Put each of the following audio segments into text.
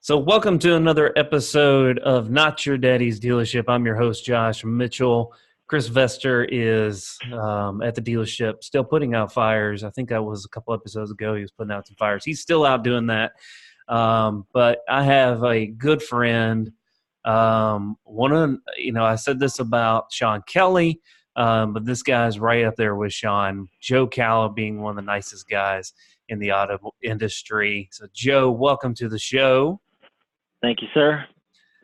So, welcome to another episode of Not Your Daddy's Dealership. I'm your host, Josh Mitchell. Chris Vester is at the dealership, still putting out fires. I think that was a couple episodes ago. He was putting out some fires. He's still out doing that. But I have a good friend. I said this about Sean Kelly, but this guy's right up there with Sean. Joe Cala being one of the nicest guys in the auto industry. So, Joe, welcome to the show. Thank you, sir.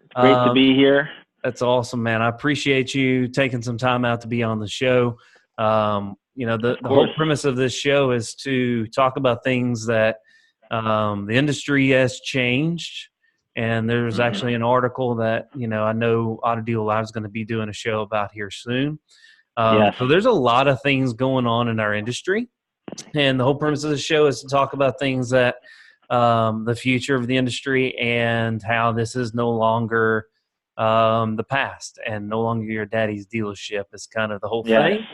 It's great to be here. That's awesome, man. I appreciate you taking some time out to be on the show. The whole premise of this show is to talk about things that the industry has changed. And there's actually an article that, I know Auto Deal Live is going to be doing a show about here soon. Yes. So there's a lot of things going on in our industry. And the whole premise of the show is to talk about things that the future of the industry and how this is no longer the past and no longer your daddy's dealership is kind of the whole thing.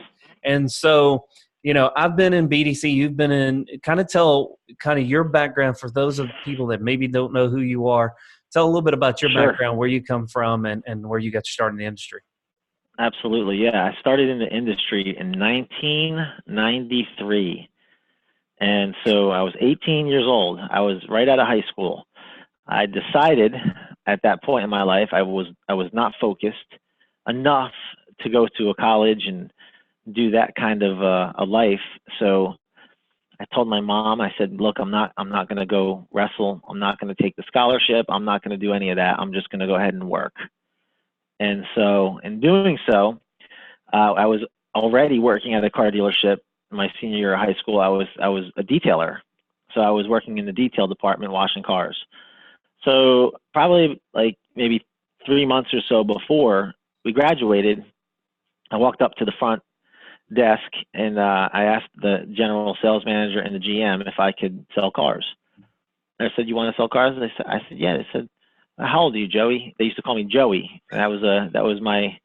And so, I've been in BDC, you've been in, tell your background for those of people that maybe don't know who you are. Tell a little bit about your background, where you come from and where you got started in the industry. Absolutely. Yeah. I started in the industry in 1993. And so I was 18 years old. I was right out of high school. I decided at that point in my life, I was not focused enough to go to a college and do that kind of a life. So I told my mom, I said, look, I'm not going to go wrestle. I'm not going to take the scholarship. I'm not going to do any of that. I'm just going to go ahead and work. And so in doing so, I was already working at a car dealership. My senior year of high school, I was a detailer. So I was working in the detail department, washing cars. So probably like maybe 3 months or so before we graduated, I walked up to the front desk and I asked the general sales manager and the GM if I could sell cars. And I said, "You want to sell cars?" And I said, "Yeah." They said, "How old are you, Joey?" They used to call me Joey. And that was my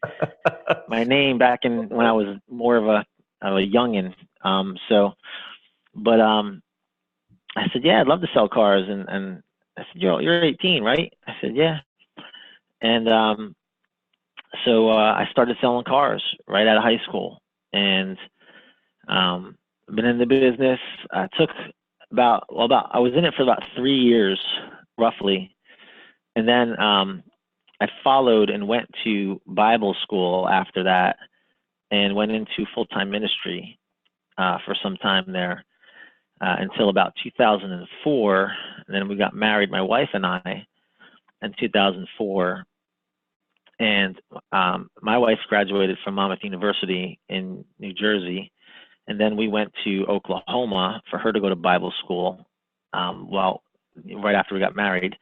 name back in when I was more of a youngin'. I said, "Yeah, I'd love to sell cars." And I said, "You're 18, right?" I said, "Yeah." And so I started selling cars right out of high school, and been in the business. I took I was in it for about 3 years, roughly, and then I followed and went to Bible school after that, and went into full-time ministry for some time there until about 2004. And then we got married, my wife and I, in 2004. And my wife graduated from Monmouth University in New Jersey. And then we went to Oklahoma for her to go to Bible school right after we got married.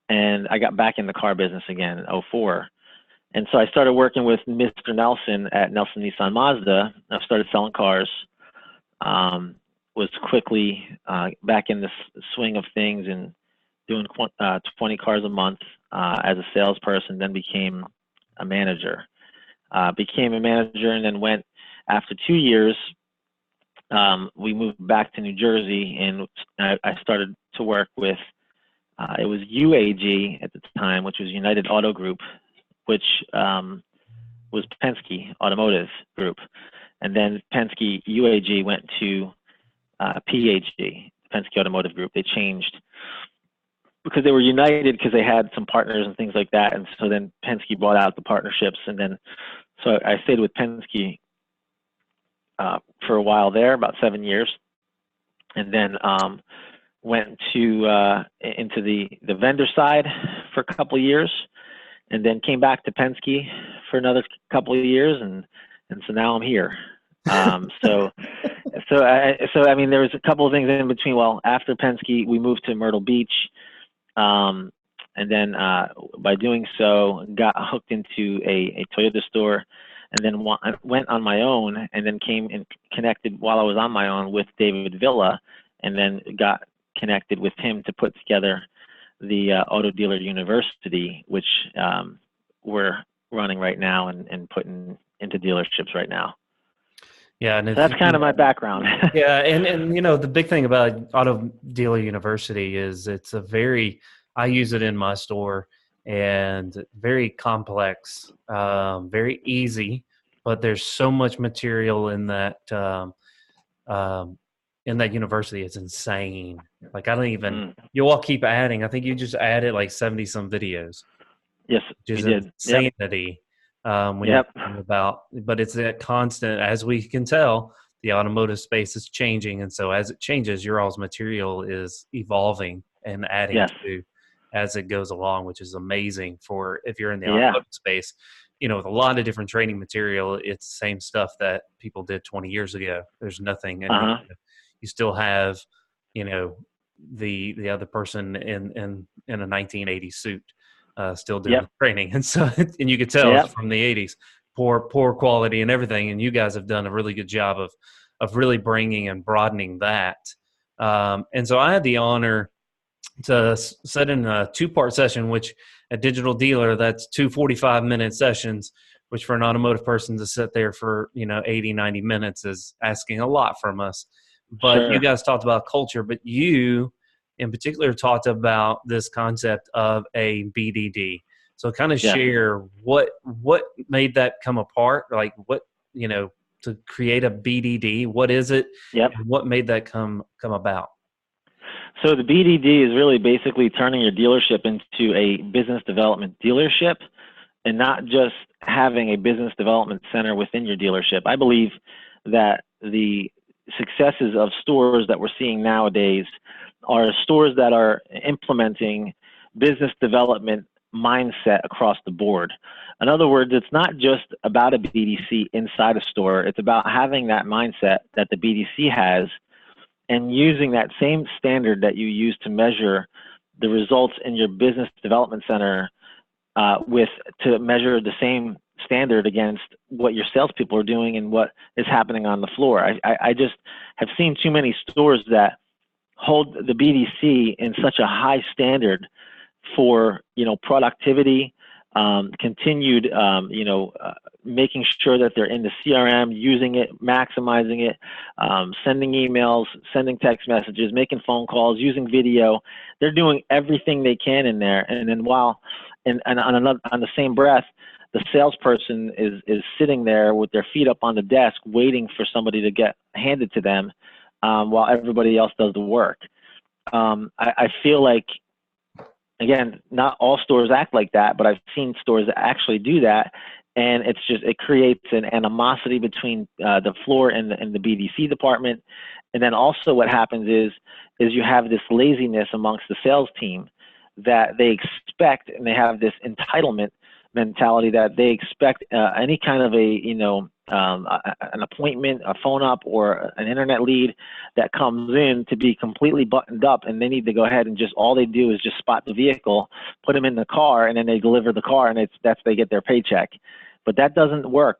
And I got back in the car business again in 2004. And so I started working with Mr. Nelson at Nelson Nissan Mazda. I started selling cars, was quickly back in the swing of things and doing 20 cars a month as a salesperson, then became a manager. And then went, after 2 years, we moved back to New Jersey, and I started to work with, it was UAG at the time, which was United Auto Group, which was Penske Automotive Group. And then Penske UAG went to PAG, Penske Automotive Group. They changed because they were united because they had some partners and things like that. And so then Penske bought out the partnerships. And then, so I stayed with Penske for a while there, about 7 years. And then went to into the vendor side for a couple of years, and then came back to Penske for another couple of years, and so now I'm here. So I mean, there was a couple of things in between. Well, after Penske, we moved to Myrtle Beach, and then by doing so, got hooked into a Toyota store, and then went on my own, and then came and connected while I was on my own with David Villa, and then got connected with him to put together the Auto Dealer University, which we're running right now and putting into dealerships right now. Yeah, and so that's kind of my background. Yeah, and the big thing about Auto Dealer University is it's a very I use it in my store, and very complex, very easy, but there's so much material um, in that university. It's insane. Like I don't even, Mm. you all keep adding. I think you just added like 70 some videos, Yes, which we is did. Yep. insanity when you're Yep. thinking about. But it's that constant, as we can tell, the automotive space is changing, and so as it changes, your all's material is evolving and adding Yes. to as it goes along, which is amazing for if you're in the Yeah. automotive space. You know, with a lot of different training material, it's the same stuff that people did 20 years ago. There's nothing, and Uh-huh. you still have, you know, the other person in a 1980s suit still doing Yep. the training, and so and you could tell it's Yep. from the '80s, poor quality and everything. And you guys have done a really good job of really bringing and broadening that. And so I had the honor to set in a 2-part session, which a digital dealer, that's 2 45-minute sessions, which for an automotive person to sit there for 80 90 minutes is asking a lot from us. But you Sure. guys talked about culture, but you in particular talked about this concept of a BDD. So kind of Yes. share what made that come apart, like what to create a BDD. What is it, Yep. and what made that come about? So the BDD is really basically turning your dealership into a business development dealership and not just having a business development center within your dealership. I believe that the successes of stores that we're seeing nowadays are stores that are implementing business development mindset across the board. In other words, it's not just about a BDC inside a store, it's about having that mindset that the BDC has and using that same standard that you use to measure the results in your business development center with to measure the same standard against what your salespeople are doing and what is happening on the floor. I just have seen too many stores that hold the BDC in such a high standard for productivity, continued making sure that they're in the CRM, using it, maximizing it, sending emails, sending text messages, making phone calls, using video. They're doing everything they can in there, and then on the same breath, the salesperson is sitting there with their feet up on the desk, waiting for somebody to get handed to them, while everybody else does the work. I feel like, again, not all stores act like that, but I've seen stores that actually do that, and it creates an animosity between the floor and the BDC department. And then also what happens is you have this laziness amongst the sales team that they expect, and they have this entitlement mentality that they expect any kind of an appointment, a phone up, or an internet lead that comes in to be completely buttoned up, and they need to go ahead and just all they do is just spot the vehicle, put them in the car, and then they deliver the car, and they get their paycheck. But that doesn't work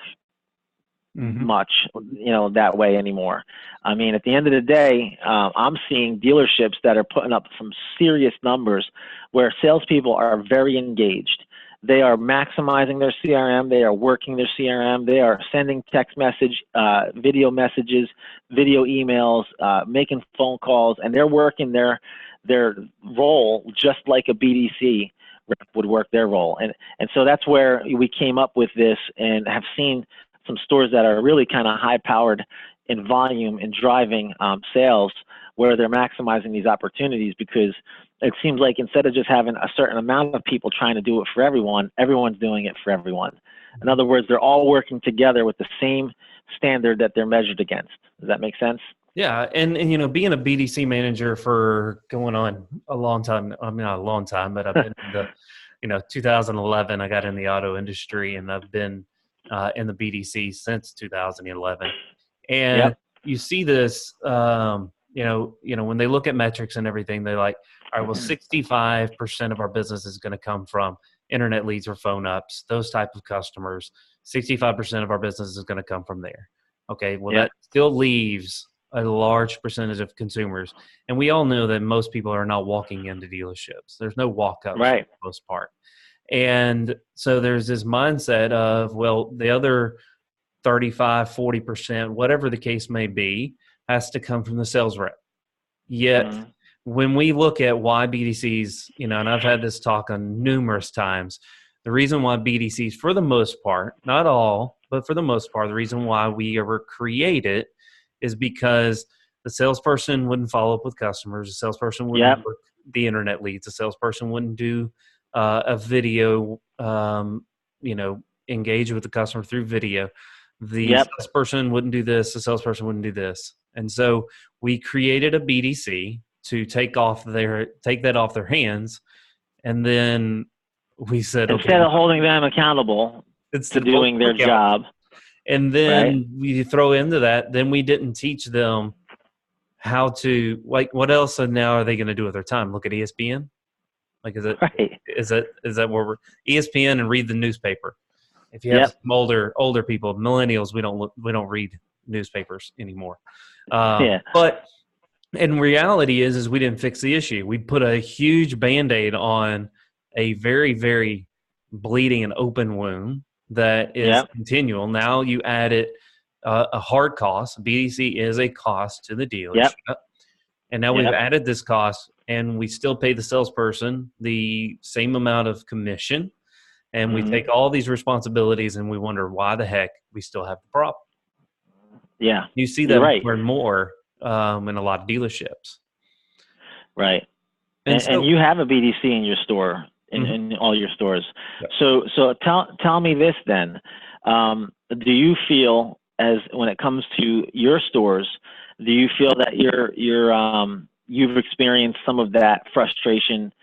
much, that way anymore. I mean, at the end of the day, I'm seeing dealerships that are putting up some serious numbers where salespeople are very engaged. They are maximizing their CRM. They are working their CRM. They are sending text message, video messages, video emails, making phone calls, and they're working their role just like a BDC rep would work their role. And so that's where we came up with this, and have seen some stores that are really kind of high powered in volume and driving sales, where they're maximizing these opportunities, because it seems like instead of just having a certain amount of people trying to do it for everyone, everyone's doing it for everyone. In other words, they're all working together with the same standard that they're measured against. Does that make sense? Yeah, and being a BDC manager for going on a long time. I mean, not a long time, but I've been in the 2011. I got in the auto industry, and I've been in the BDC since 2011. And Yep. you see this, when they look at metrics and everything, they're like, all right, well, 65% of our business is going to come from internet leads or phone ups, those type of customers. 65% of our business is going to come from there. Okay, well, Yep. that still leaves a large percentage of consumers. And we all know that most people are not walking into dealerships. There's no walk-ups for Right. the most part. And so there's this mindset of, well, the other 35, 40%, whatever the case may be, has to come from the sales rep. Yet Mhm. when we look at why BDCs, and I've had this talk on numerous times, the reason why BDCs, for the most part, not all, but for the most part, the reason why we ever created is because the salesperson wouldn't follow up with customers. The salesperson wouldn't Yep. work the internet leads. The salesperson wouldn't do a video, engage with the customer through video. The Yep. salesperson wouldn't do this. The salesperson wouldn't do this. And so we created a BDC to take that off their hands, and then we said, okay, Instead of holding them accountable to instead of holding doing them their accountable, job, and right? then we throw into that, then we didn't teach them how to, like, what else now are they going to do with their time? Look at ESPN? Like, is it Right. is that is that where we're ESPN and read the newspaper? If you have Yep. some older people, millennials, we don't read newspapers anymore. Yeah. But in reality is we didn't fix the issue. We put a huge Band-Aid on a very, very bleeding and open wound that is Yep. continual. Now you added a hard cost. BDC is a cost to the Yep. dealership. And now we've Yep. added this cost, and we still pay the salesperson the same amount of commission. And we Hmm. take all these responsibilities, and we wonder why the heck we still have the problem. Yeah. You see You're that right. more and more in a lot of dealerships. Right. And And so, you have a BDC in your store, mhm. in all your stores. Yep. So tell me this then. Do you feel, as when it comes to your stores, do you feel that you've experienced some of that frustration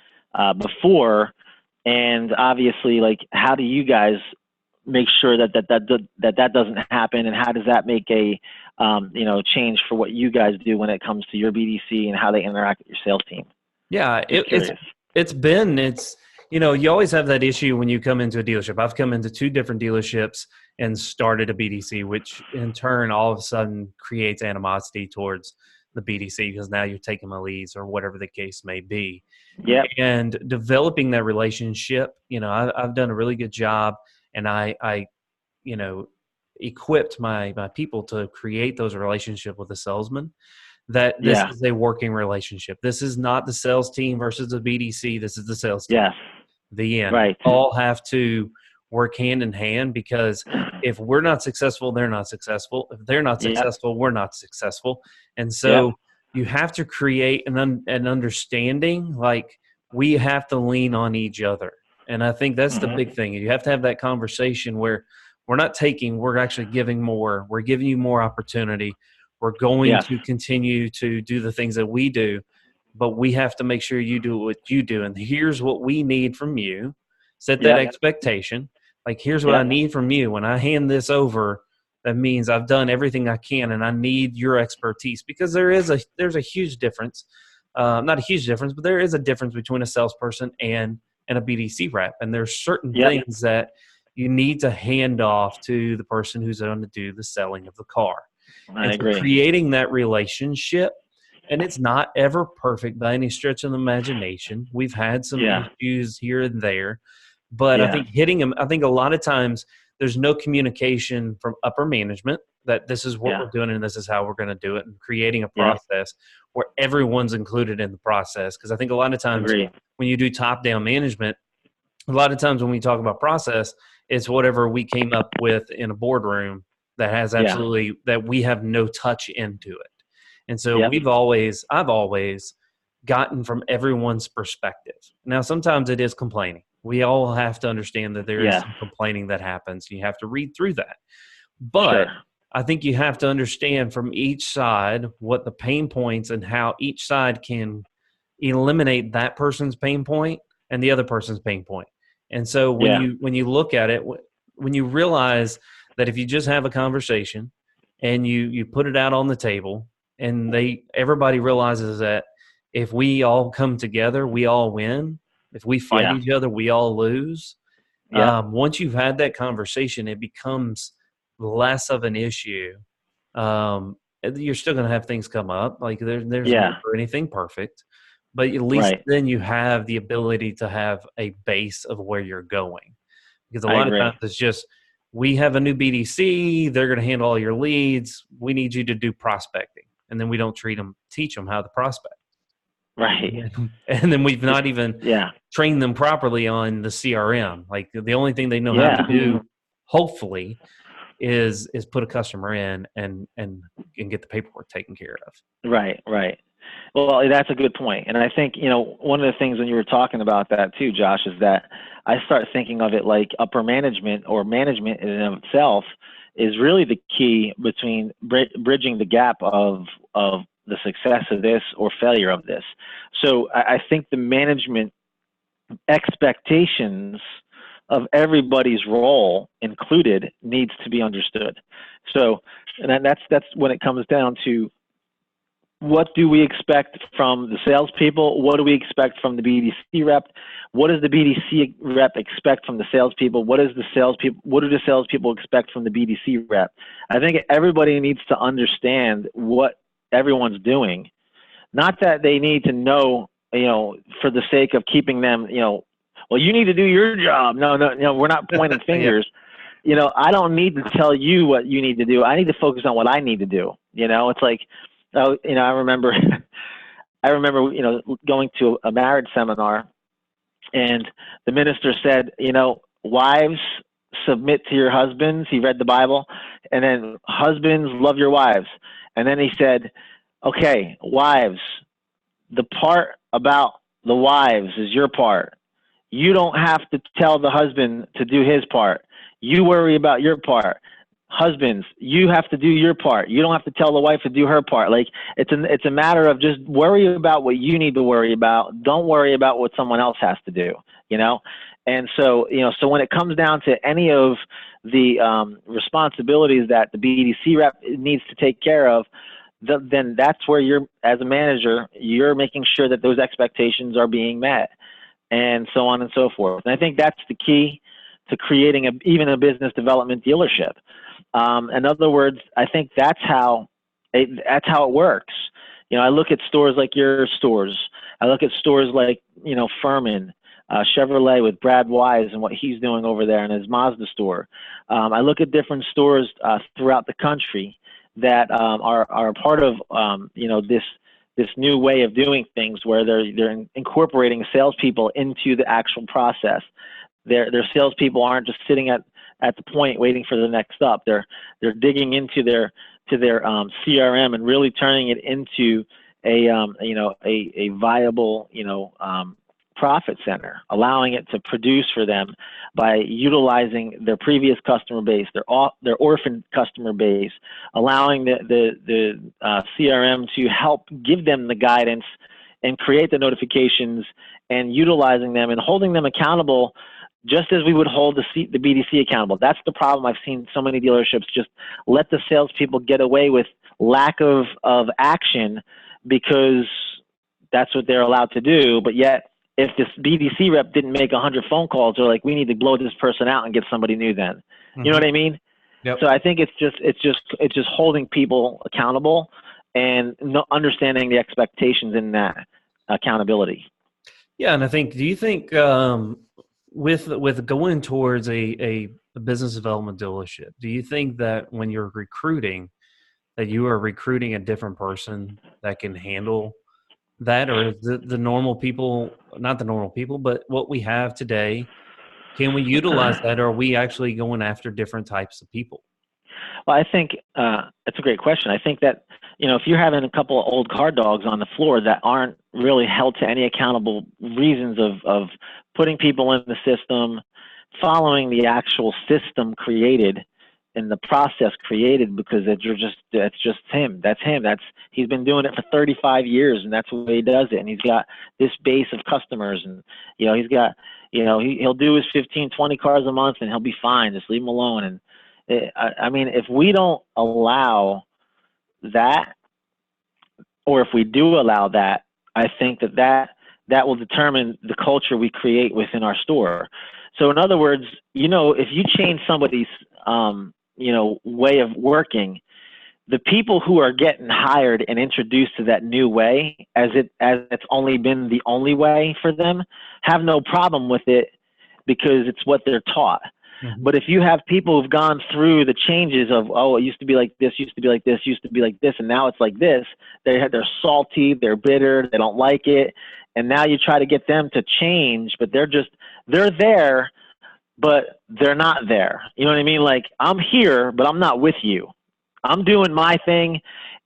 before? And obviously, like, how do you guys make sure that doesn't happen? And how does that make a change for what you guys do when it comes to your BDC and how they interact with your sales team? Yeah, Just curious. it's you always have that issue when you come into a dealership. I've come into two different dealerships and started a BDC, which in turn all of a sudden creates animosity towards the BDC because now you're taking my leads or whatever the case may be. Yep. And developing that relationship, I've done a really good job, and I equipped my people to create those relationships with the salesman, that this Yeah. is a working relationship. This is not the sales team versus the BDC. This is the sales team. Yes. The end. Right. We all have to work hand in hand, because if we're not successful, they're not successful. If they're not Yep. successful, we're not successful. And Yep. so you have to create an understanding, like, we have to lean on each other. And I think that's the Hmm. big thing. You have to have that conversation where we're not taking, we're actually giving more. We're giving you more opportunity. We're going Yes. to continue to do the things that we do, but we have to make sure you do what you do. And here's what we need from you. Set that Yep. expectation. Like, here's what I Yep. need from you. When I hand this over, that means I've done everything I can, and I need your expertise, because there's a huge difference. Not a huge difference, but there is a difference between a salesperson and a BDC rep. And there's certain Yep. things that you need to hand off to the person who's going to do the selling of the car. I And so agree. creating that relationship, and it's not ever perfect by any stretch of the imagination. We've had some Yeah. issues here and there, but I Yeah. think hitting them, I think a lot of times there's no communication from upper management that this is what Yeah. we're doing and this is how we're going to do it, and creating a Yep. process where everyone's included in the process. Because I think a lot of times Agree. when you do top-down management, a lot of times when we talk about process, it's whatever we came up with in a boardroom that has Yeah. absolutely, that we have no touch into it. And so Yep. I've always gotten from everyone's perspective. Now, sometimes it is complaining. We all have to understand that there is Yeah. some complaining that happens. You have to read through that. But Sure. I think you have to understand from each side what the pain points and how each side can eliminate that person's pain point and the other person's pain point. And so when Yeah. you look at it, when you realize that if you just have a conversation and you put it out on the table, and everybody realizes that if we all come together, we all win. If we fight Yeah. each other, we all lose. Yep. Once you've had that conversation, it becomes less of an issue. You're still going to have things come up. Like, there's Yeah. never anything perfect, but at least Right. then you have the ability to have a base of where you're going. Because a I lot of agree. times it's just, we have a new BDC, they're going to handle all your leads. We need you to do prospecting. And then we don't teach them how to prospect. Right. And then we've Just, not even yeah. trained them properly on the CRM. Like the only thing they know how to Yeah. do, hopefully, is put a customer in and get the paperwork taken care of. Right. Right. Well, that's a good point. And I think, one of the things when you were talking about that too, Josh, is that I start thinking of it like upper management or management in and of itself is really the key between bridging the gap of the success of this or failure of this. So I think the management expectations of everybody's role included needs to be understood. So, and that's when it comes down to what do we expect from the salespeople? What do we expect from the BDC rep? What does the BDC rep expect from the salespeople? What do the salespeople expect from the BDC rep? I think everybody needs to understand what everyone's doing. Not that they need to know, for the sake of keeping them, well, you need to do your job. No, we're not pointing fingers. Yeah. I don't need to tell you what you need to do. I need to focus on what I need to do. It's like, I remember, going to a marriage seminar, and the minister said, wives, submit to your husbands. He read the Bible, and then husbands, love your wives. And then he said, okay, wives, the part about the wives is your part. You don't have to tell the husband to do his part. You worry about your part. Husbands, you have to do your part. You don't have to tell the wife to do her part. Like it's a matter of just worry about what you need to worry about. Don't worry about what someone else has to do, And so, so when it comes down to any of the responsibilities that the BDC rep needs to take care of, then that's where you're, as a manager, you're making sure that those expectations are being met, and so on and so forth. And I think that's the key to creating even a business development dealership. In other words, I think that's how it works. I look at stores like your stores. I look at stores like, Furman, Chevrolet with Brad Wise and what he's doing over there in his Mazda store. I look at different stores throughout the country that are a part of, this new way of doing things where they're incorporating salespeople into the actual process. Their salespeople aren't just sitting at the point waiting for the next up. They're digging into their CRM and really turning it into a viable profit center, allowing it to produce for them by utilizing their previous customer base, their orphan customer base, allowing the CRM to help give them the guidance and create the notifications and utilizing them and holding them accountable just as we would hold the BDC accountable. That's the problem. I've seen so many dealerships just let the salespeople get away with lack of action because that's what they're allowed to do. But yet, if this BDC rep didn't make 100 phone calls, they're like, we need to blow this person out and get somebody new then. Mm-hmm. You know what I mean? Yep. So I think it's just holding people accountable and understanding the expectations in that accountability. Yeah, and I think, do you think with going towards a business development dealership, do you think that when you're recruiting, that you are recruiting a different person that can handle that, or the normal people, not the normal people, but what we have today, can we utilize that, or are we actually going after different types of people? Well, I think that's a great question. I think that, if you're having a couple of old car dogs on the floor that aren't really held to any accountable reasons of putting people in the system, following the actual system created and the process created, because that's just him. He's been doing it for 35 years, and that's the way he does it. And he's got this base of customers, and he's got, he'll do his 15, 20 cars a month, and he'll be fine. Just leave him alone. And I mean, if we don't allow that, or if we do allow that, I think that will determine the culture we create within our store. So in other words, if you change somebody's way of working, the people who are getting hired and introduced to that new way, as it's only been the only way for them, have no problem with it because it's what they're taught. Mhm. But if you have people who've gone through the changes of, oh, it used to be like this, used to be like this, used to be like this, and now it's like this, they're salty, they're bitter, they don't like it, and now you try to get them to change, but they're there, but they're not there. You know what I mean? Like, I'm here, but I'm not with you. I'm doing my thing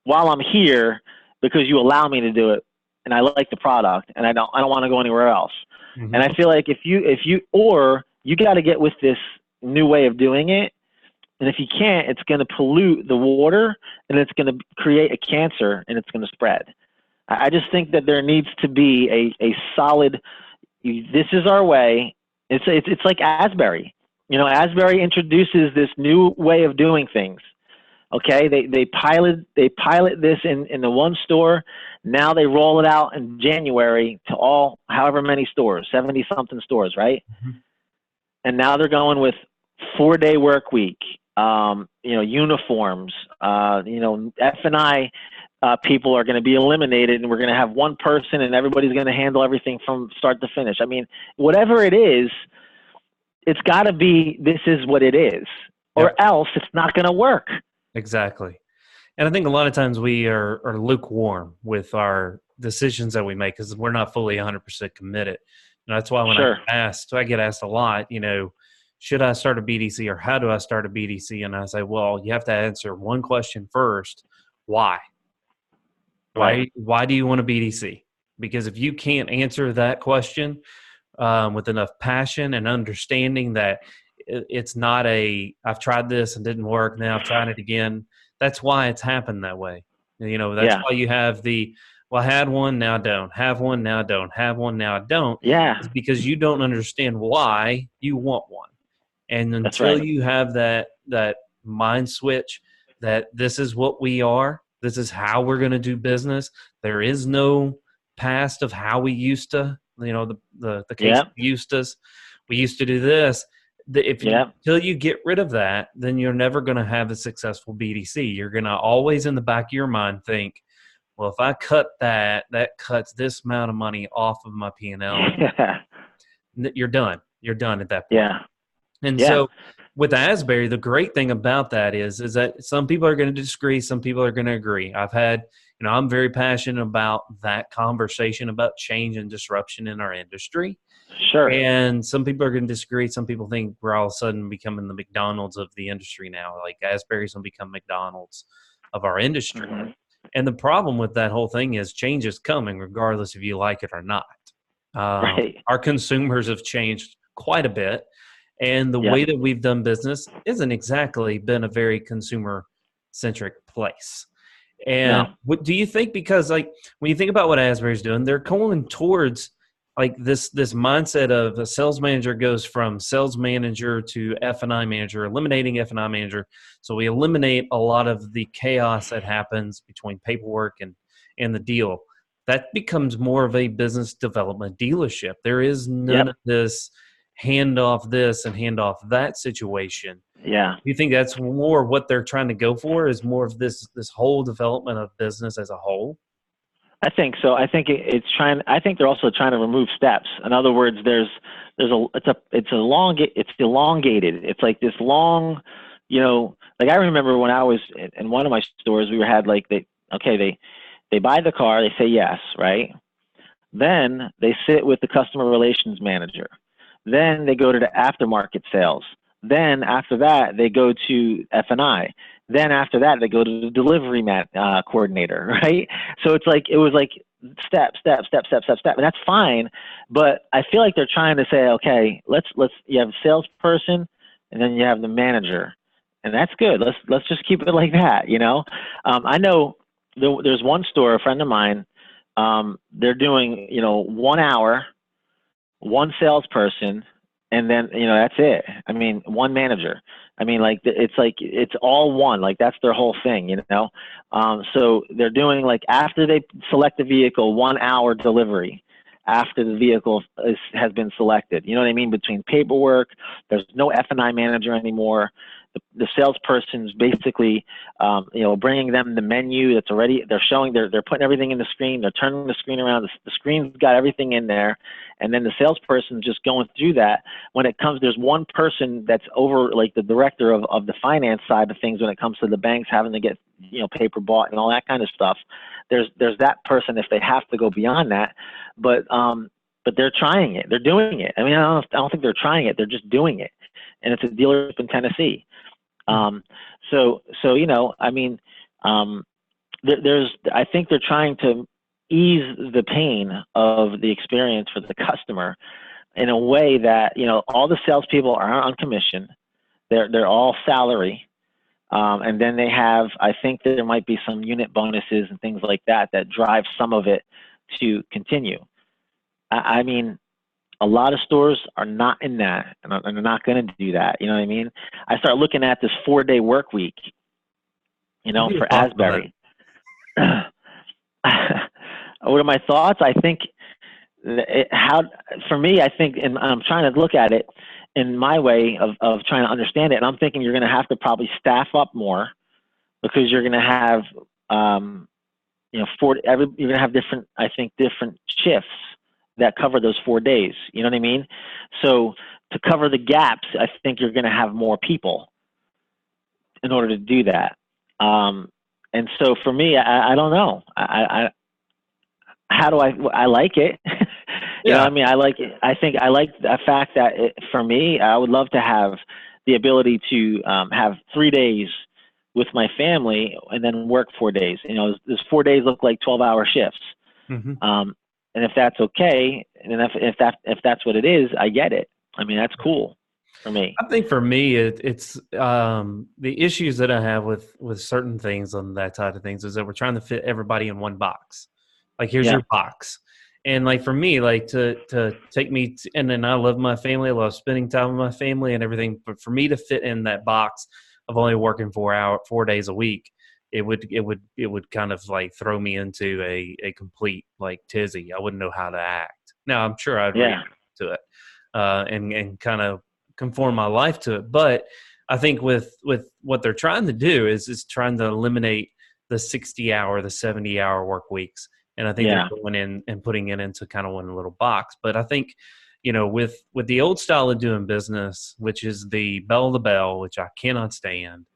while I'm here because you allow me to do it, and I like the product, and I don't want to go anywhere else. And Mhm. I feel like if you got to get with this new way of doing it, and if you can't, it's going to pollute the water, and it's going to create a cancer, and it's going to spread. I just think that there needs to be a solid. This is our way. It's like Asbury. You know, Asbury introduces this new way of doing things. Okay, they pilot this in the one store. Now they roll it out in January to all however many stores, 70 something stores, right? Mhm. And now they're going with 4-day work week. Uniforms. F&I people are going to be eliminated, and we're going to have one person, and everybody's going to handle everything from start to finish. I mean, whatever it is, it's got to be. This is what it is, Yep. or else it's not going to work. Exactly. And I think a lot of times we are lukewarm with our decisions that we make because we're not fully 100% committed. And that's why when Sure. I get asked a lot, should I start a BDC or how do I start a BDC? And I say, well, you have to answer one question first. Why? Right. Why do you want a BDC? Because if you can't answer that question with enough passion and understanding that it's not I've tried this and didn't work, now I've tried it again. That's why it's happened that way. That's Yeah. why you have I had one, now I don't. Have one, now I don't. Have one, now I don't. Yeah. It's because you don't understand why you want one. And That's until right. you have that mind switch that this is what we are, this is how we're going to do business. There is no past of how we used to, the case Yeah. of Eustace, we used to do this. Yeah. Until you get rid of that, then you're never going to have a successful BDC. You're going to always in the back of your mind think, well, if I cut that cuts this amount of money off of my P&L. Yeah. You're done. You're done at that point. Yeah. And Yeah. so with Asbury, the great thing about that is that some people are going to disagree, some people are going to agree. I'm very passionate about that conversation about change and disruption in our industry. Sure. And some people are going to disagree. Some people think we're all of a sudden becoming the McDonald's of the industry now. Like Asbury's going to become McDonald's of our industry. Hmm. And the problem with that whole thing is change is coming regardless if you like it or not. Right. Our consumers have changed quite a bit. And the Yep. way that we've done business isn't exactly been a very consumer centric place. And No. what do you think? Because like when you think about what Asbury's doing, they're going towards like this mindset of a sales manager goes from sales manager to F&I manager, eliminating F&I manager. So we eliminate a lot of the chaos that happens between paperwork and the deal. That becomes more of a business development dealership. There is none Yep. of this hand off this and hand off that situation. Yeah. You think that's more what they're trying to go for is more of this whole development of business as a whole? I think so. I think it's trying. I think they're also trying to remove steps. In other words, it's elongated. It's like this long, like I remember when I was in one of my stores, we had like they buy the car, they say yes, right? Then they sit with the customer relations manager. Then they go to the aftermarket sales. Then after that, they go to F&I. Then after that, they go to the delivery coordinator, right? So it was like step, and that's fine. But I feel like they're trying to say, okay, let's you have a salesperson, and then you have the manager, and that's good. Let's just keep it like that, I know there's one store, a friend of mine, they're doing 1 hour, one salesperson, and then that's it. I mean, one manager. I mean, like it's all one. Like that's their whole thing. So they're doing like after they select the vehicle, 1 hour delivery after the vehicle has been selected. You know what I mean? Between paperwork, there's no F&I manager anymore. the salesperson's basically, bringing them the menu that's already, they're putting everything in the screen, they're turning the screen around, the screen's got everything in there, and then the salesperson's just going through that. When it comes, there's one person that's over, like the director of the finance side of things when it comes to the banks having to get, paper bought and all that kind of stuff. There's that person if they have to go beyond that, but they're trying it, they're doing it. I mean, I don't think they're trying it, they're just doing it, and it's a dealership in Tennessee. I think they're trying to ease the pain of the experience for the customer in a way that, all the salespeople are on commission. They're all salary. And then they have, I think there might be some unit bonuses and things like that drive some of it to continue. I mean, a lot of stores are not in that, and they're not going to do that. You know what I mean? I start looking at this 4-day work week, for Asbury. What are my thoughts? I think for me, and I'm trying to look at it in my way of trying to understand it. And I'm thinking you're going to have to probably staff up more, because you're going to have, you're going to have different shifts that cover those 4 days. You know what I mean? So to cover the gaps, I think you're going to have more people in order to do that. And so for me, I don't know. I like it. You know what I mean? I like it. I think I like the fact that for me, I would love to have the ability to have 3 days with my family and then work 4 days. Those 4 days look like 12-hour shifts. Mm-hmm. And if that's okay, and if that's what it is, I get it. I mean, that's cool for me. I think for me, it's the issues that I have with certain things on that side of things is that we're trying to fit everybody in one box. Like, here's your box. And like for me, like to take me and then I love my family, I love spending time with my family and everything. But for me to fit in that box of only working 4 days a week, it would kind of like throw me into a complete like tizzy. I wouldn't know how to act. Now I'm sure I'd react to it and kind of conform my life to it. But I think with what they're trying to do is trying to eliminate the 60-hour, the 70-hour work weeks. And I think they're going in and putting it into kind of one little box. But I think, with the old style of doing business, which is the bell to bell, which I cannot stand,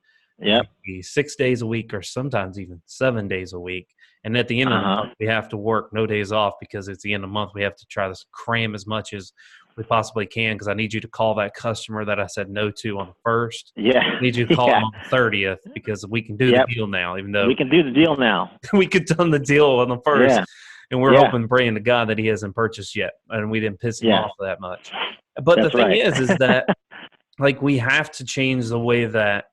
6 days a week or sometimes even 7 days a week. And at the end of the month, we have to work no days off because it's the end of the month. We have to try to cram as much as we possibly can because I need you to call that customer that I said no to on the 1st. I need you to call them on the 30th because we can do the deal now, even though we can do the deal now. We could done the deal on the 1st. And we're hoping, praying to God that he hasn't purchased yet. And we didn't piss him off that much. But the thing is that like we have to change the way that,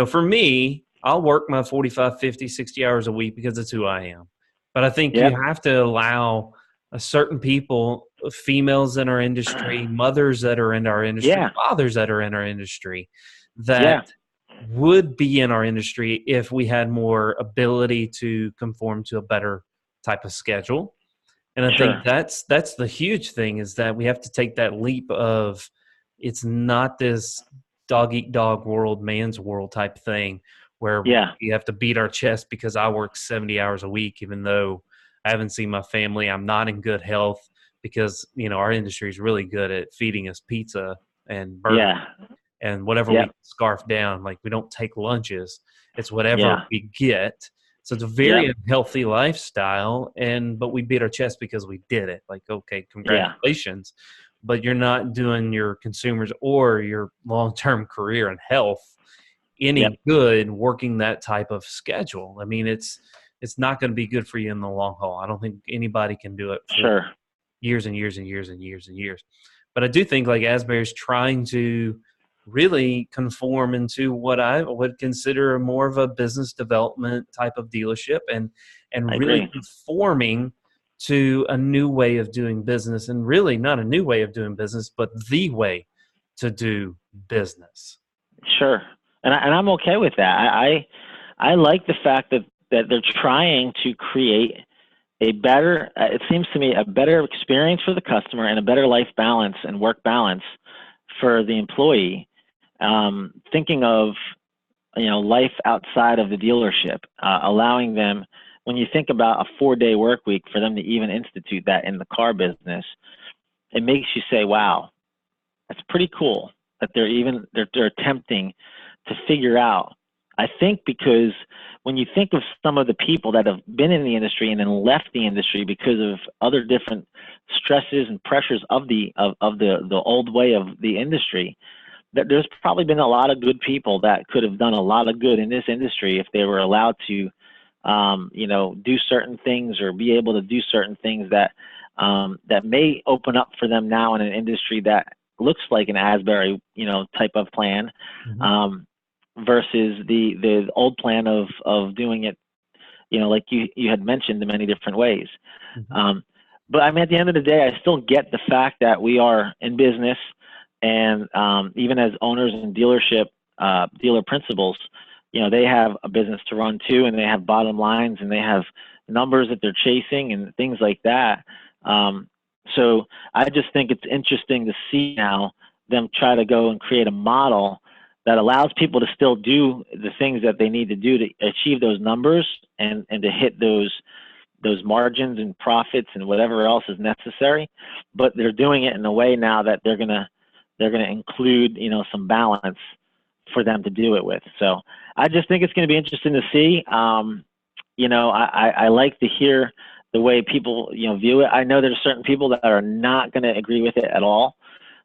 for me, I'll work my 45, 50, 60 hours a week because it's who I am. But I think you have to allow a certain people, females in our industry, mothers that are in our industry, fathers that are in our industry, that would be in our industry if we had more ability to conform to a better type of schedule. And I think that's the huge thing is that we have to take that leap of it's not this dog eat dog world, man's world type thing where we have to beat our chest because I work 70 hours a week, even though I haven't seen my family. I'm not in good health because, our industry is really good at feeding us pizza and burger and whatever we scarf down. Like we don't take lunches. It's whatever we get. So it's a very unhealthy lifestyle, but we beat our chest because we did it. Like, okay, congratulations. But you're not doing your consumers or your long-term career and health any good working that type of schedule. I mean, it's not going to be good for you in the long haul. I don't think anybody can do it for years and years and years and years and years. But I do think like Asbury's trying to really conform into what I would consider more of a business development type of dealership and really conforming to a new way of doing business, and really not a new way of doing business, but the way to do business. Sure. And I'm okay with that. I like the fact that they're trying to create a better, it seems to me, a better experience for the customer and a better life balance and work balance for the employee thinking of, life outside of the dealership, allowing them, when you think about a 4-day work week, for them to even institute that in the car business, it makes you say, wow, that's pretty cool that they're attempting to figure out. I think because when you think of some of the people that have been in the industry and then left the industry because of other different stresses and pressures of the old way of the industry, that there's probably been a lot of good people that could have done a lot of good in this industry if they were allowed to, do certain things or be able to do certain things that may open up for them now in an industry that looks like an Asbury, type of plan, versus the old plan of doing it, like you had mentioned, in many different ways. But I mean, at the end of the day, I still get the fact that we are in business, and even as owners and dealer principals, they have a business to run too, and they have bottom lines, and they have numbers that they're chasing and things like that. So I just think it's interesting to see now them try to go and create a model that allows people to still do the things that they need to do to achieve those numbers and to hit those margins and profits and whatever else is necessary. But they're doing it in a way now that they're gonna include, some balance for them to do it with. So I just think it's going to be interesting to see. I like to hear the way people, view it. I know there's certain people that are not going to agree with it at all.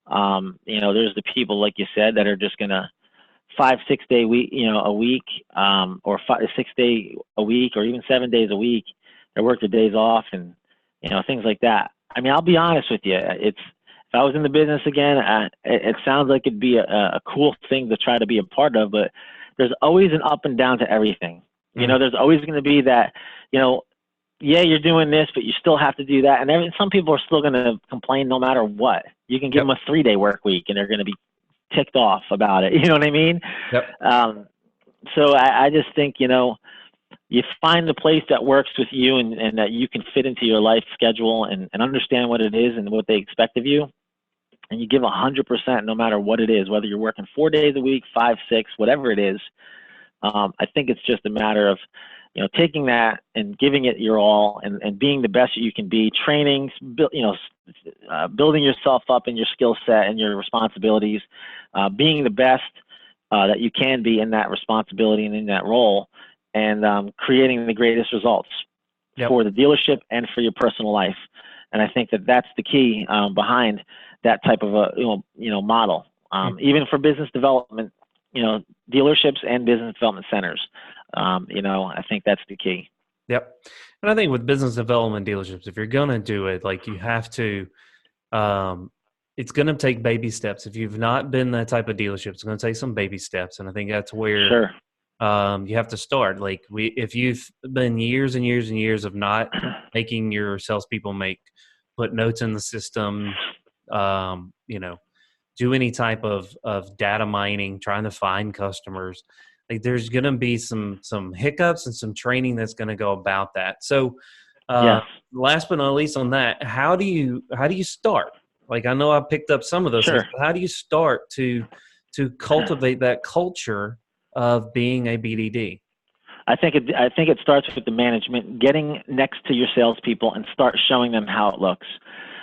There's the people, like you said, that are just going to 5-6 day week, a week, or 6 day a week, or even 7 days a week. They work their days off and, things like that. I mean, I'll be honest with you. If I was in the business again, it sounds like it'd be a cool thing to try to be a part of, but there's always an up and down to everything. There's always going to be that, yeah, you're doing this, but you still have to do that. And some people are still going to complain no matter what. You can give them a 3-day work week and they're going to be ticked off about it. You know what I mean? Yep. So I just think, you find the place that works with you and that you can fit into your life schedule and understand what it is and what they expect of you. And you give 100% no matter what it is, whether you're working 4 days a week, 5, 6, whatever it is. I think it's just a matter of, taking that and giving it your all and being the best that you can be, training, building yourself up in your skill set and your responsibilities, being the best that you can be in that responsibility and in that role, and creating the greatest results for the dealership and for your personal life. And I think that that's the key behind that type of a model, even for business development, dealerships and business development centers. I think that's the key. Yep. And I think with business development dealerships, if you're going to do it, like, you have to, it's going to take baby steps. If you've not been that type of dealership, it's going to take some baby steps. And I think that's where you have to start. Like, if you've been years and years and years of not making your salespeople put notes in the system, do any type of data mining, trying to find customers, like, there's going to be some hiccups and some training that's going to go about that. So last but not least on that, how do you start? Like, I know I picked up some of those things, but how do you start to cultivate that culture of being a BDD? I think it starts with the management, getting next to your salespeople and start showing them how it looks.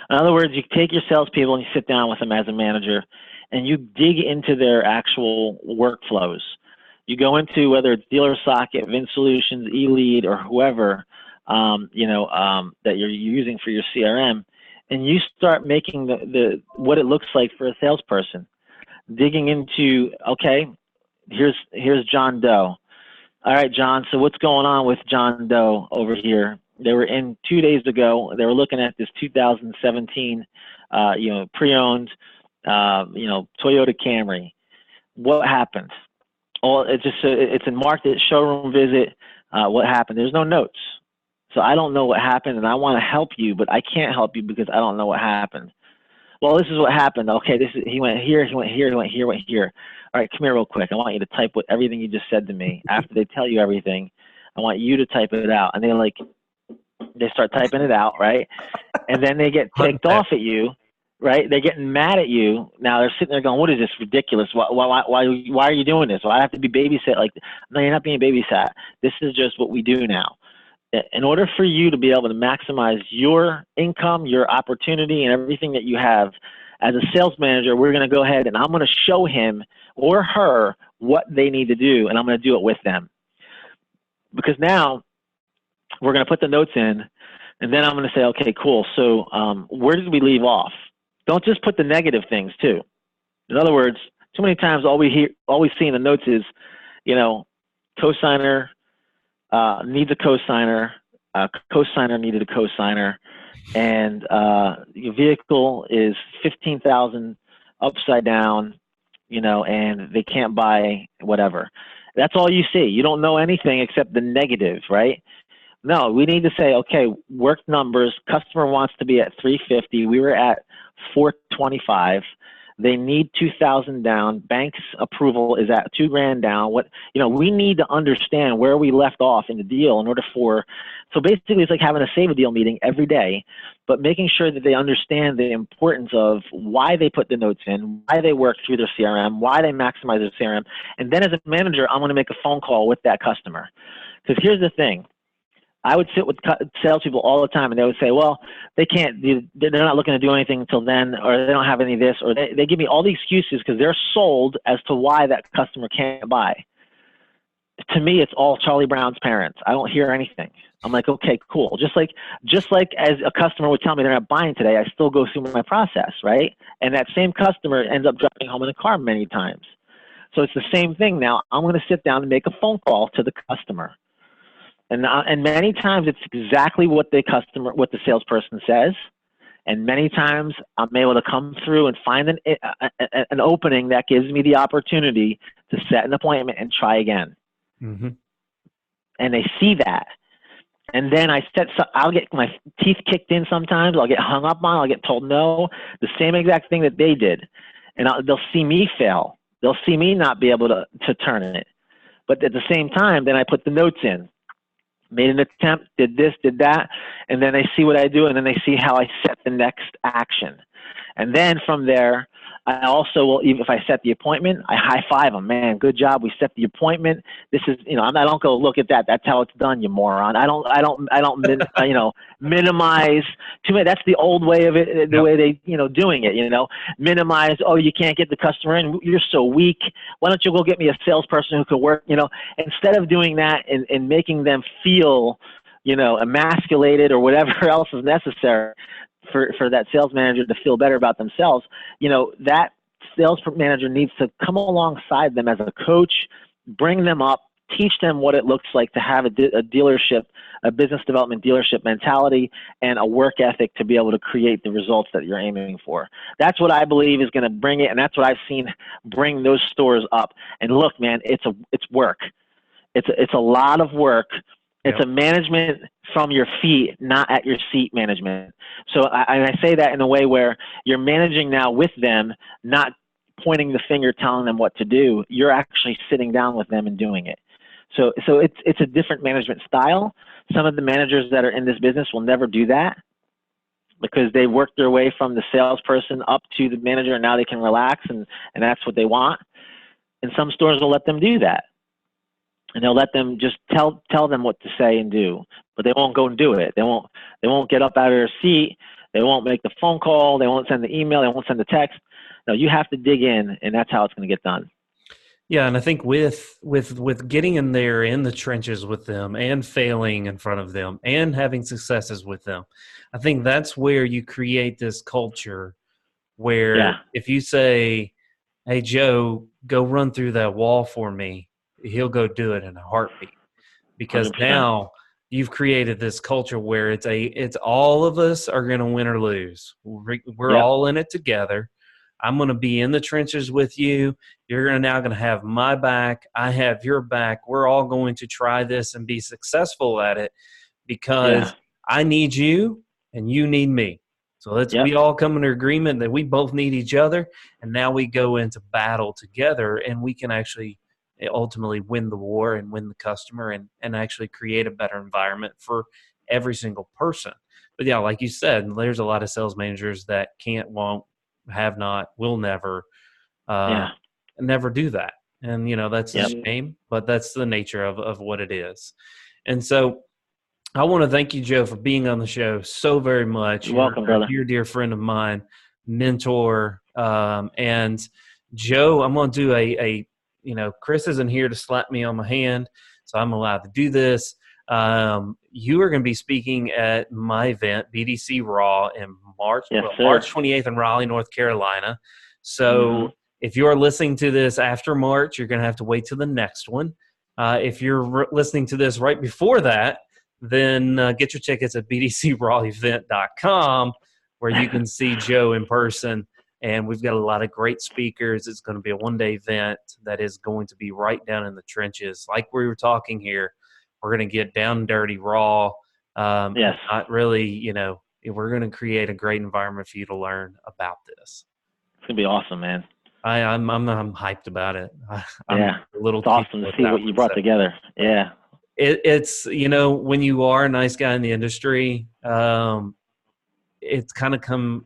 In other words, you take your salespeople and you sit down with them as a manager and you dig into their actual workflows. You go into, whether it's Dealer Socket, Vin Solutions, eLead, or whoever, that you're using for your CRM, and you start making the what it looks like for a salesperson. Digging into, okay, here's John Doe. All right, John, so what's going on with John Doe over here? They were in 2 days ago. They were looking at this 2017, pre-owned, Toyota Camry. What happened? Oh, it's a market showroom visit. What happened? There's no notes. So I don't know what happened, and I want to help you, but I can't help you because I don't know what happened. Well, this is what happened. Okay, he went here, he went here, he went here, he went here. All right, come here real quick. I want you to type everything you just said to me. After they tell you everything, I want you to type it out. And they start typing it out, right? And then they get ticked off at you. right? They're getting mad at you. Now they're sitting there going, "What is this ridiculous? Why are you doing this? Why I have to be babysat?" Like, no, you're not being babysat. This is just what we do now. In order for you to be able to maximize your income, your opportunity, and everything that you have as a sales manager, we're going to go ahead and I'm going to show him or her what they need to do, and I'm going to do it with them. Because now we're going to put the notes in, and then I'm going to say, okay, cool. So where did we leave off? Don't just put the negative things too. In other words, too many times all we see in the notes is, you know, cosigner needs a cosigner, cosigner needed a cosigner, and your vehicle is 15,000 upside down, you know, and they can't buy whatever. That's all you see. You don't know anything except the negative, right? No, we need to say, okay, work numbers. Customer wants to be at 350. We were at 425. They need 2,000 down. Bank's approval is at $2,000 down. What, you know, we need to understand where we left off in the deal in order for, so basically it's like having a save a deal meeting every day, but making sure that they understand the importance of why they put the notes in, why they work through their CRM, why they maximize their CRM. And then as a manager, I'm going to make a phone call with that customer. Because here's the thing. I would sit with salespeople all the time, and they would say, well, they can't do, they're not looking to do anything until then, or they don't have any of this, or they give me all the excuses because they're sold as to why that customer can't buy. To me, it's all Charlie Brown's parents. I don't hear anything. I'm like, okay, cool. Just like as a customer would tell me they're not buying today, I still go through my process, right? And that same customer ends up driving home in a car many times. So it's the same thing now. I'm going to sit down and make a phone call to the customer. And many times it's exactly what the salesperson says. And many times I'm able to come through and find an opening that gives me the opportunity to set an appointment and try again. Mm-hmm. And they see that. And then I'll get my teeth kicked in sometimes. I'll get hung up on. I'll get told no. The same exact thing that they did. And they'll see me fail. They'll see me not be able to turn it. But at the same time, then I put the notes in. Made an attempt, did this, did that, and then they see what I do, and then they see how I set the next action. And then from there, I also will, even if I set the appointment, I high five them. Man, good job. We set the appointment. This is, you know, I don't go look at that. That's how it's done, you moron. I don't, you know, minimize too many. That's the old way of it, the way they, you know, doing it, you know, minimize. Oh, you can't get the customer in. You're so weak. Why don't you go get me a salesperson who could work, you know, instead of doing that and making them feel, you know, emasculated or whatever else is necessary for that sales manager to feel better about themselves, you know, that sales manager needs to come alongside them as a coach, bring them up, teach them what it looks like to have a dealership, a business development dealership mentality and a work ethic to be able to create the results that you're aiming for. That's what I believe is going to bring it. And that's what I've seen bring those stores up. And look, man, it's work. It's a lot of work. It's a management from your feet, not at your seat management. So I say that in a way where you're managing now with them, not pointing the finger, telling them what to do. You're actually sitting down with them and doing it. So it's a different management style. Some of the managers that are in this business will never do that because they worked their way from the salesperson up to the manager, and now they can relax, and that's what they want. And some stores will let them do that. And they'll let them just tell them what to say and do, but they won't go and do it. They won't get up out of their seat. They won't make the phone call. They won't send the email. They won't send the text. No, you have to dig in, and that's how it's going to get done. Yeah, and I think with getting in there in the trenches with them and failing in front of them and having successes with them, I think that's where you create this culture where if you say, "Hey Joe, go run through that wall for me," he'll go do it in a heartbeat because 100%. now you've created this culture where it's all of us are going to win or lose. We're all in it together. I'm going to be in the trenches with you. You're now going to have my back. I have your back. We're all going to try this and be successful at it because I need you and you need me. So we all come into agreement that we both need each other, and now we go into battle together, and we can actually ultimately win the war and win the customer and actually create a better environment for every single person. But yeah, like you said, there's a lot of sales managers that can't, won't, have not, will never, uh, Yeah. never do that. And, that's a Yep. shame, but that's the nature of what it is. And so I want to thank you, Joe, for being on the show so very much. You're You're welcome, a brother. dear, dear friend of mine, mentor. And Joe, I'm going to do Chris isn't here to slap me on my hand, so I'm allowed to do this. You are going to be speaking at my event, BDC Raw, in Yes, sir. March 28th in Raleigh, North Carolina. Mm-hmm. So if you're listening to this after March, you're going to have to wait till the next one. If you're listening to this right before that, then get your tickets at bdcrawevent.com, where you can see Joe in person. And we've got a lot of great speakers. It's going to be a one-day event that is going to be right down in the trenches. Like we were talking here, we're going to get down and dirty, raw. Yes. Not really, we're going to create a great environment for you to learn about this. It's going to be awesome, man. I'm hyped about it. I'm Yeah. a little It's awesome to see what you brought together. Yeah. It's when you are a nice guy in the industry, it's kind of come,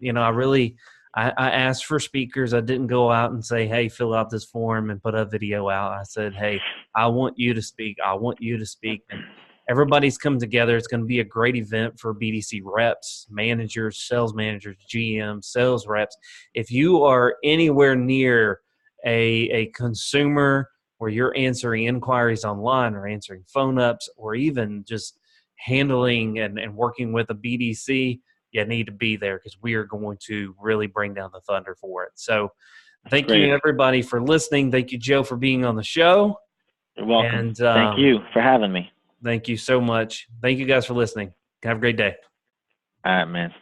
I asked for speakers. I didn't go out and say, hey, fill out this form and put a video out. I said, hey, I want you to speak. I want you to speak. And everybody's come together. It's going to be a great event for BDC reps, managers, sales managers, GMs, sales reps. If you are anywhere near a consumer where you're answering inquiries online or answering phone ups or even just handling and working with a BDC, you need to be there because we are going to really bring down the thunder for it. So thank you, everybody, for listening. Thank you, Joe, for being on the show. You're welcome. And thank you for having me. Thank you so much. Thank you guys for listening. Have a great day. All right, man.